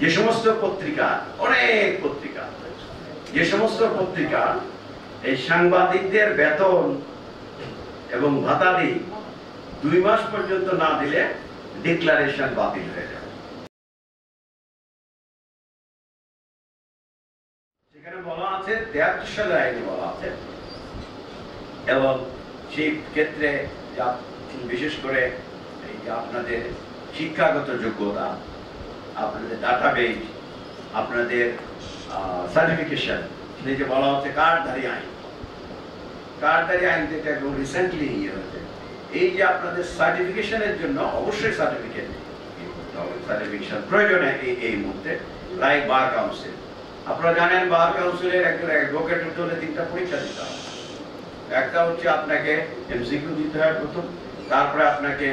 যে সমস্ত পত্রিকা, অনেক পত্রিকা, যে সমস্ত পত্রিকা এই সাংবাদিকদের বেতন এবং ভাতাদি 2 মাস পর্যন্ত না দিলে ডিক্লারেশন বাতিল হয়ে যাবে। সেখানে বলা আছে 73 সালের আইনে বলা আছে, এবং সেই ক্ষেত্রে বিশেষ করে এই যে আপনাদের শিক্ষাগত যোগ্যতা, আপনাদের ডাটাবেজ, আপনাদের সার্টিফিকেশন, এই যে বলা হচ্ছে কার্ডধারী আইন, কার্ডধারী আইন যেটা একদম রিসেন্টলি হয়েছে, এই যে আপনাদের সার্টিফিকেশনের জন্য অবশ্যই সার্টিফিকেশন প্রয়োজনে এই মুহূর্তে রায় বার কাউন্সিল। আপনারা জানেন বার কাউন্সিলের একজন অ্যাডভোকেটের জন্য 3টা পরীক্ষা দিতে হবে। একটা হচ্ছে আপনাকে এমসিকিউ দিতে হয় প্রথম, তারপরে আপনাকে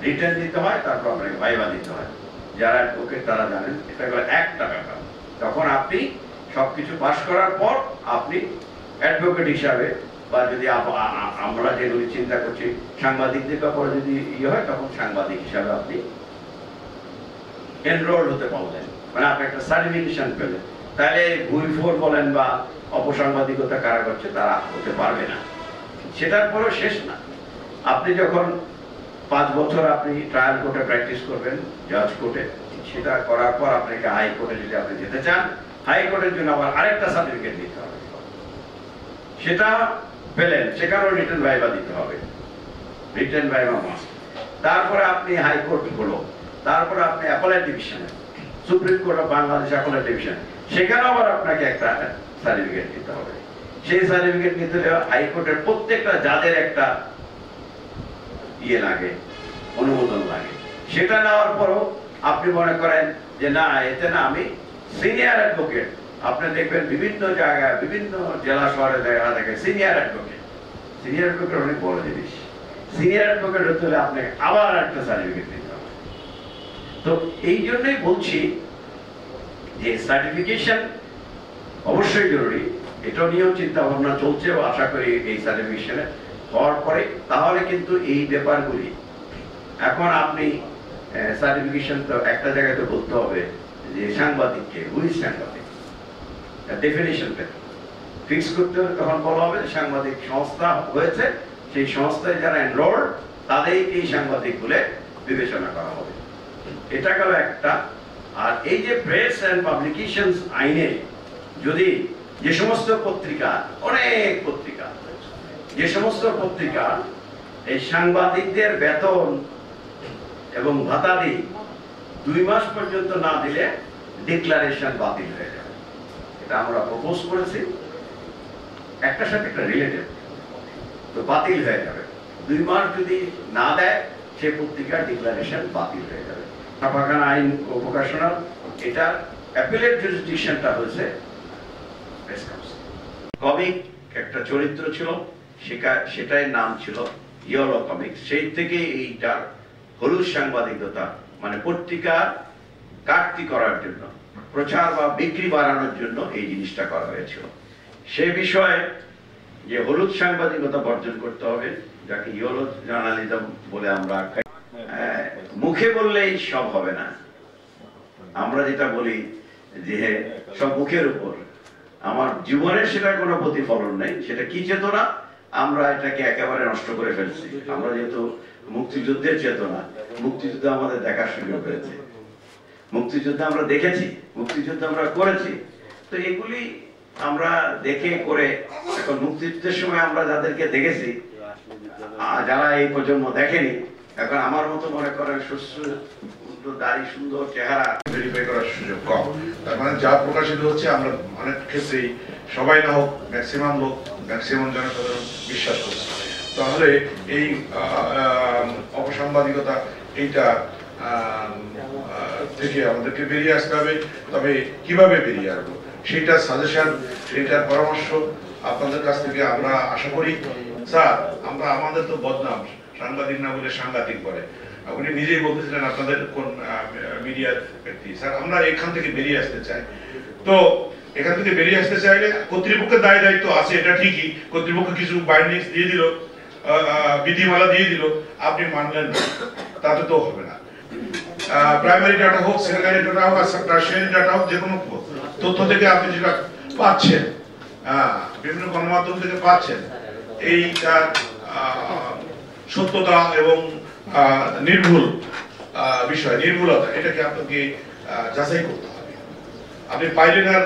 রিটেন দিতে হয়, তারপর আপনাকে ভাইভা দিতে হয়। যারা অ্যাডভোকেট তারা জানেন এটা হলো একটা ব্যাপার। তখন আপনি সবকিছু পাস করার পর আপনি অ্যাডভোকেট হিসাবে, বা যদি আমরা যেগুলি চিন্তা করছি সাংবাদিকদের ব্যাপারে যদি হয়, তখন সাংবাদিক হিসাবে আপনি এনরোল হতে পারলেন, মানে আপনি একটা সার্টিফিকেশন পেলেন। তাহলে ভুইফোর বলেন বা অপসাংবাদিকতা কারা করছে তারা হতে পারবে না। সেটার পরেও শেষ না, আপনি যখন 5 বছর আপনি ট্রায়াল কোর্টে প্র্যাকটিস করবেন, জাজ কোর্টে, সেটা করার পর আপনাকে হাইকোর্টে যদি আপনি যেতে চান, হাইকোর্টের জন্য আবার আরেকটা সার্টিফিকেট দিতে হবে। সেটা পেলেন, সেখানেও রিটেন ভাইভা দিতে হবে, রিটেন ভাইভা মাস্ট। তারপরে আপনি হাইকোর্ট হলো, তারপরে আপনি অ্যাপেলেট ডিভিশনে, supreme court of Bangladesh appellate division, সেখানেও আবার আপনাকে একটা সার্টিফিকেট দিতে হবে। সেই সার্টিফিকেট নিতে হলে হাইকোর্টের প্রত্যেকটা জাজের একটা লাগে, অনুমোদন লাগে। সেটা নেওয়ার পরও আপনি মনে করেন যে না, এতে না আমি সিনিয়র অ্যাডভোকেট, আপনি দেখবেন বিভিন্ন জায়গায়, বিভিন্ন জেলা শহরে দেখা থাকে সিনিয়র অ্যাডভোকেট। সিনিয়র অ্যাডভোকেট অনেক বড় জিনিস। সিনিয়র অ্যাডভোকেট হতে হলে আপনাকে আবার একটা সার্টিফিকেট দিতে হবে। তো এই জন্যই বলছি যে সার্টিফিকেশন অবশ্যই জরুরি। এটা নিয়েও চিন্তা ভাবনা চলছে, আশা করি এই সার্টিফিকেশনে হওয়ার পরে তাহলে কিন্তু এই ব্যাপারগুলি, এখন আপনি সার্টিফিকেশন তো একটা জায়গায় তো বলতে হবে যে সাংবাদিককে, হুইজ সাংবাদিক, ডেফিনিশনটা ফিক্স করতে হবে। তখন বলা হবে যে সাংবাদিক সংস্থা হয়েছে, সেই সংস্থায় যারা এনরোল্ড তাদেরকেই সাংবাদিক বলে বিবেচনা করা হবে। এটা গেল একটা। আর এই যে প্রেস অ্যান্ড পাবলিকেশনস আইনে যদি যে সমস্ত পত্রিকা, অনেক পত্রিকা, যে সমস্ত পত্রিকা এই সাংবাদিকদের বেতন এবং ভাতাদি 2 মাস পর্যন্ত না দিলে ডিক্লারেশন বাতিল হয়ে যাবে, এটা আমরা প্রপোজ করেছি, একটার সাথে একটা রিলেটেড, তো বাতিল হয়ে যাবে। 2 মাস যদি না দেয় সেই পত্রিকার ডিক্লারেশন বাতিল হয়ে যাবে। ছাপাখানা আইন ও প্রকাশনা, এটা অ্যাপিলেট জুরিসডিকশনটা হয়েছে প্রেস কাউন্সিল। কমিক একটা চরিত্র ছিল, সেটাই নাম ছিল ইয়েলো কমিক। সেই থেকে এইটার হলুদ সাংবাদিকতা, মানে পত্রিকা কাটতি করার জন্য, প্রচার বা বিক্রি বাড়ানোর জন্য এই জিনিসটা করা হয়েছিল। সে বিষয়ে যে হলুদ সাংবাদিকতা বর্জন করতে হবে, যাকে ইয়েলো জার্নালিজম বলে আমরা, মুখে বললেই সব হবে না। আমরা যেটা বলি যে সব মুখের উপর, আমার জীবনের সেটা কোনো প্রতিফলন নেই। সেটা কি চেতনা, আমরা এটাকে একেবারে নষ্ট করে ফেলছি। আমরা যেহেতু মুক্তিযুদ্ধের চেতনা, মুক্তিযুদ্ধ আমাদের দেখার সুযোগ হয়েছে, মুক্তিযুদ্ধ আমরা দেখেছি, মুক্তিযুদ্ধ আমরা করেছি, তো এগুলি আমরা দেখে করে এখন মুক্তিযুদ্ধের সময় আমরা যাদেরকে দেখেছি, যারা এই প্রজন্ম দেখেনি, এখন আমার মতো মনে করেন দাড়ি, সুন্দর চেহারা, ভেরিফাই করার সুযোগ কম। তার মানে যা প্রকাশিত হচ্ছে আমরা অনেক ক্ষেত্রেই, সবাই না হোক ম্যাক্সিমাম লোক, ম্যাক্সিমাম জনসাধারণ বিশ্বাস করছে। তাহলে এই অপসাংবাদিকতা এইটা থেকে আমাদেরকে বেরিয়ে আসতে হবে। তবে কিভাবে বেরিয়ে আসবো সেইটা সাজেশন, সেইটার পরামর্শ আপনাদের কাছ থেকে আমরা আশা করি। স্যার, আমরা আমাদের তো বদনাম, সাংবাদিক না বলে সাংঘাতিক বলে, আপনি নিজেই বলতেছিলেন আপনাদের কোন মিডিয়ার ব্যক্তি। স্যার, আমরা এখান থেকে বেরিয়ে আসতে চাই। তো এখান থেকে বেরিয়ে আসতে চাইলে কর্তৃপক্ষের দায় দায়িত্ব আছে, এটা ঠিকই। কর্তৃপক্ষ কিছু বাইন্ডিংস দিয়ে দিল, বিধিমালা দিয়ে দিল, আপনি মানলেন না, তাতে তো হবে না। প্রাইমারি ডাটা হোক, সেকেন্ডারি ডাটা হোক, আর টারশিয়ারি ডাটা হোক, যে কোনো তথ্য থেকে আপনি যেটা পাচ্ছেন, বিভিন্ন গণমাধ্যম থেকে পাচ্ছেন, এইটার সত্যতা এবং নির্ভুল বিষয়, নির্ভুলতা, এটাকে আপনাকে যাচাই করতে হবে। আপনি পাইলেন আর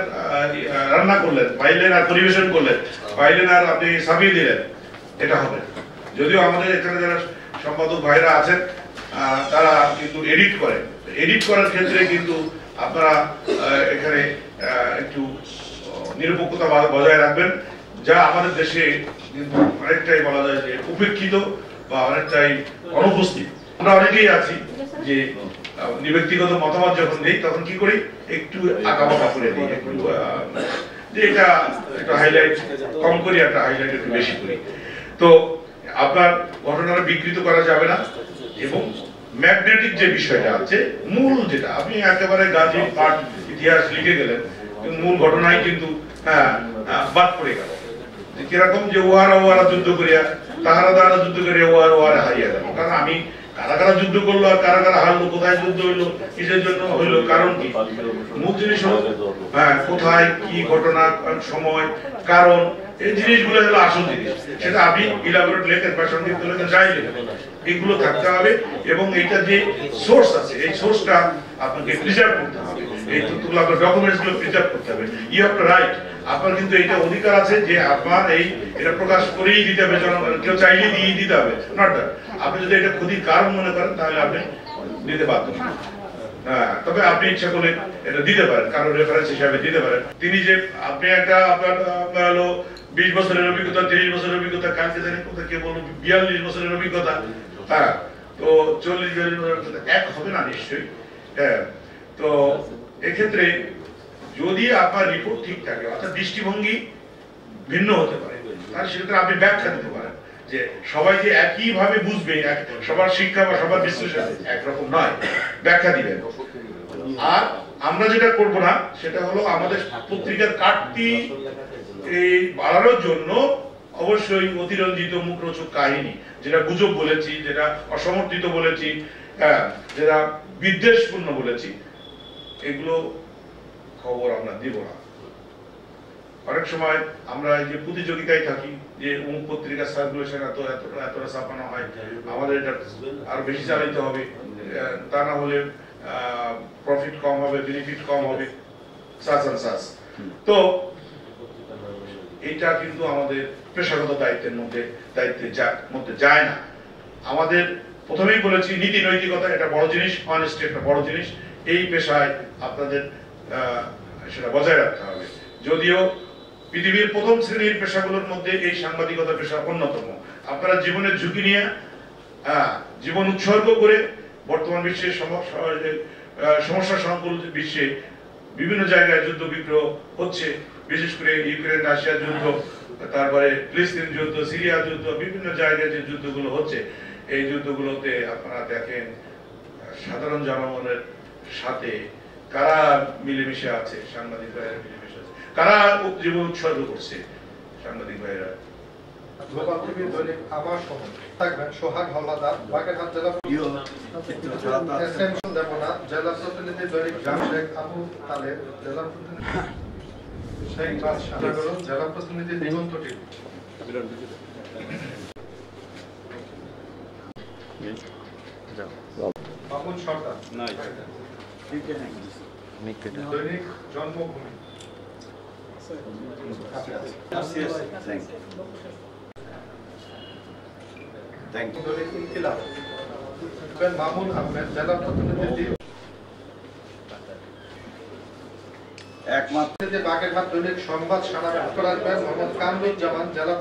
রান্না করলেন, পাইলেন আর পরিবেশন করলেন, পাইলেন আর আপনি ছাপিয়ে দিলেন, এটা হবে। যদিও আমাদের এখানে যারা সম্পাদক ভাইরা আছেন তারা কিন্তু এডিট করেন, এডিট করার ক্ষেত্রে কিন্তু আপনারা এখানে একটু নিরপেক্ষতা বজায় রাখবেন, যা আমাদের দেশে কিন্তু অনেকটাই বলা যায় যে উপেক্ষিত বা অনেকটাই অনুপস্থিত। আমরা অনেকেই আছি যে ব্যক্তিগত মতামত যখন নেই তখন কি করি, একটু আঁকাবাঁকা করে দিই, একটু যে এটা একটু হাইলাইট কম করি, একটা হাইলাইট একটু বেশি করি। তো আপনার ঘটনাটা বিকৃত করা যাবে না। এবং ম্যাগনেটিক যে বিষয়টা আছে, মূল যেটা, আপনি একেবারে গাজী পাঠ ইতিহাস লিখে গেলেন, মূল ঘটনাই কিন্তু বাদ পড়ে গেল। কিরকম যে ওয়ারা যুদ্ধ করিয়া, তাহারা যুদ্ধ করিয়া ওয়ারা হারিয়ে গেল। কারণ আমি কারা যুদ্ধ করলো আর কারা হারলো, কোথায় যুদ্ধ হইলো, কিসের জন্য হইলো, কারণ কি, মূল জিনিস হলো কোথায় কি ঘটনা, সময়, কারণ, এই জিনিসগুলো হলো আসল জিনিস। সেটা আপনি ইলাবোরেট লেখেন বা সংক্ষিপ্ত লেখেন, যাই লেখেন, এগুলো থাকতে হবে। এবং এইটা যে সোর্স আছে, এই সোর্সটা আপনাকে প্রিজার্ভ করতে হবে, এই তথ্যগুলো আপনার ডকুমেন্টস গুলো প্রিজার্ভ করতে হবে। ইউ হ্যাভ টু রাইট, আপনার কিন্তু এইটা অধিকার আছে যে আপনার এটা প্রকাশ করেই দিতে হবে, কেউ চাইলে দিয়ে দিতে হবে, নট দ্যাট। আপনি যদি এটা ক্ষতির কারণ মনে করেন তাহলে আপনি দিতে বাধ্য না। তবে আপনি ইচ্ছা করলে এটা দিতে পারেন, কারণ রেফারেন্স হিসাবে দিতে পারেন। তিনি যে আপনি একটা আপনার হলো 20 বছরের অভিজ্ঞতা, 30 বছরের অভিজ্ঞতা, কালকে জানি কোথায় কে বললো 42 বছরের অভিজ্ঞতা, তো 40-42 বছরের অভিজ্ঞতা এক হবে না নিশ্চয়ই। তো এক্ষেত্রে যদি আপনার রিপোর্ট ঠিক থাকে, অর্থাৎ দৃষ্টিভঙ্গি ভিন্ন হতে পারে, তাহলে সেক্ষেত্রে আপনি ব্যাখ্যা দিতে পারেন যে সবাই যে একই ভাবে বুঝবে, সবার শিক্ষা বা সবার বিশ্লেষণ একরকম নয়, ব্যাখ্যা দিবেন। আর আমরা যেটা করব না সেটা হলো আমাদের পত্রিকার কাটতি বাড়ানোর জন্য অবশ্যই অতিরঞ্জিত মুখরোচক কাহিনী, যেটা গুজব বলেছি, যেটা অসমর্থিত বলেছি, যেটা বিদ্বেষপূর্ণ বলেছি, এগুলো খবর আমরা দিব না। অনেক সময় আমরা এই যে প্রতিযোগিতায় থাকি যে অমুক পত্রিকার সার্কুলেশন এতটা ছাপানো হয়, আমাদের এটা আরো বেশি চালাইতে হবে, তা না হলে প্রফিট কম হবে, বেনিফিট কম হবে, তো এটা কিন্তু আমাদের পেশাগত দায়িত্বের মধ্যে যায় না। আমাদের প্রথমেই বলেছি নীতি নৈতিকতা এটা বড় জিনিস, অনেস্টি একটা বড় জিনিস, এই পেশায় আপনাদের সেটা বজায় রাখতে হবে। যদিও পৃথিবীর প্রথম শ্রেণীর পেশাগুলোর মধ্যে এই সাংবাদিকতা পেশা অন্যতম। আপনারা জীবনের ঝুঁকি নিয়ে জীবন উৎসর্গ করে বর্তমান বিশ্বের সমস্যা সংকুল বিশ্বে বিভিন্ন জায়গায় যুদ্ধ বিগ্রহ হচ্ছে, বিশেষ করে ইউক্রেন রাশিয়ার যুদ্ধ, তারপরে ফিলিস্তিন যুদ্ধ, সিরিয়া যুদ্ধ, বিভিন্ন জায়গায় যে যুদ্ধগুলো হচ্ছে, এই যুদ্ধগুলোতে আপনারা দেখেন সাধারণ জনগণের সাথে কারা মিলেমিশে আছে, সাংবাদিক ভাইয়েরা মিলেমিশে আছে, কারা জীবন উৎসর্গ করছে, সাংবাদিক ভাইয়েরা। গ্লোবাল টিভি দৈনিক আবার থাকবেন সোহাগ হাওলাদার, বাগেরহাট জেলা দেবনাথ, জেলা প্রতিনিধি দৈনিক শেখ আবু তালেব, জেলা প্রতিনিধি শেখ বাদশাহ, জেলা প্রতিনিধি দিগন্ত টিভি। মামুন সরকার, দৈনিক জন্মভূমি। মামুন আহমেদ, জেলা প্রতিনিধি একমাত্র বাগেরহাট দৈনিক সংবাদ সারা মোহাম্মদ কামরুজ্জামান, জেলা